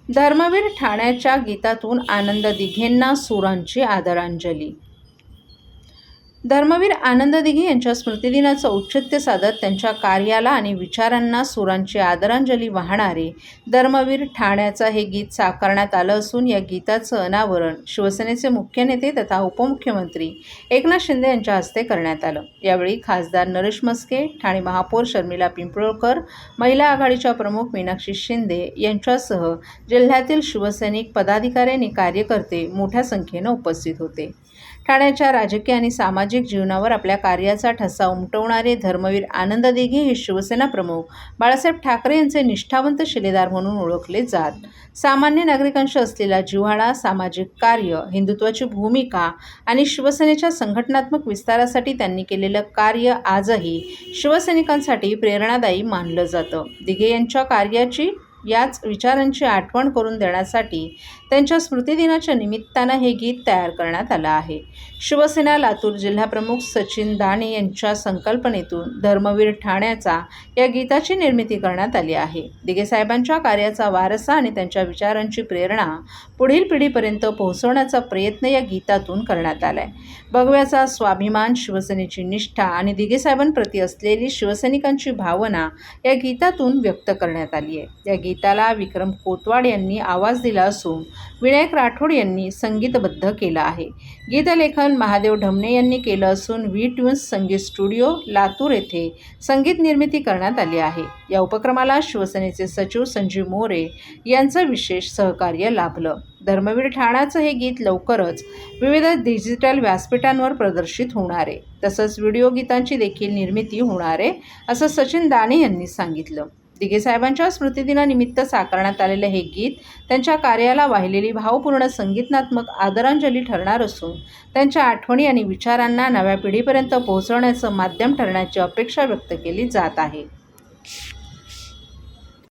धर्मवीर ठाण्याच्या गीतातून आनंद दिघेंना सुरांची आदरांजली. धर्मवीर आनंद दिघे यांच्या स्मृतिदिनाचं औचित्य साधत त्यांच्या कार्याला आणि विचारांना सुरांची आदरांजली वाहणारे धर्मवीर ठाण्याचं हे गीत साकारण्यात आलं असून या गीताचं अनावरण शिवसेनेचे मुख्य नेते तथा उपमुख्यमंत्री एकनाथ शिंदे यांच्या हस्ते करण्यात आलं. यावेळी खासदार नरेश म्हस्के, ठाणे महापौर शर्मिला पिंपळकर, महिला आघाडीच्या प्रमुख मीनाक्षी शिंदे यांच्यासह जिल्ह्यातील शिवसैनिक, पदाधिकारी आणि कार्यकर्ते मोठ्या संख्येनं उपस्थित होते. ठाण्याच्या राजकीय आणि सामाजिक जीवनावर आपल्या कार्याचा ठसा उमटवणारे धर्मवीर आनंद दिघे हे शिवसेना प्रमुख बाळासाहेब ठाकरे यांचे निष्ठावंत शिलेदार म्हणून ओळखले जात. सामान्य नागरिकांशी असलेला जिव्हाळा, सामाजिक कार्य, हिंदुत्वाची भूमिका आणि शिवसेनेच्या संघटनात्मक विस्तारासाठी त्यांनी केलेलं कार्य आजही शिवसैनिकांसाठी प्रेरणादायी मानलं जातं. दिघे यांच्या कार्याची, याच विचारांची आठवण करून देण्यासाठी त्यांच्या स्मृतिदिनाच्या निमित्तानं हे गीत तयार करण्यात आलं आहे. शिवसेना लातूर जिल्हाप्रमुख सचिन दाणे यांच्या संकल्पनेतून धर्मवीर ठाण्याचा या गीताची निर्मिती करण्यात आली आहे. दिघे साहेबांच्या कार्याचा वारसा आणि त्यांच्या विचारांची प्रेरणा पुढील पिढीपर्यंत पोहोचवण्याचा प्रयत्न या गीतातून करण्यात आलाय. भगव्याचा स्वाभिमान, शिवसेनेची निष्ठा आणि दिघे साहेबांप्रती असलेली शिवसैनिकांची भावना या गीतातून व्यक्त करण्यात आली आहे. या गीताला विक्रम कोतवाड यांनी आवाज दिला असून विनायक राठोड यांनी संगीतबद्ध केलं आहे. गीतलेखन महादेव ढमणे यांनी केलं असून व्ही ट्यून्स संगीत स्टुडिओ लातूर येथे संगीत निर्मिती करण्यात आली आहे. या उपक्रमाला शिवसेनेचे सचिव संजीव मोरे यांचं विशेष सहकार्य लाभलं. धर्मवीर ठाण्याचं हे गीत लवकरच विविध डिजिटल व्यासपीठांवर प्रदर्शित होणार आहे. तसंच व्हिडिओ गीतांची देखील निर्मिती होणार आहे, असं सचिन दाणे यांनी सांगितलं. दिघे साहेबांच्या स्मृतिदिनानिमित्त साकारण्यात आलेलं हे गीत त्यांच्या कार्याला वाहिलेली भावपूर्ण संगीतात्मक आदरांजली ठरणार असून त्यांच्या आठवणी आणि विचारांना नव्या पिढीपर्यंत पोहोचवण्याचं माध्यम ठरण्याची अपेक्षा व्यक्त केली जात आहे.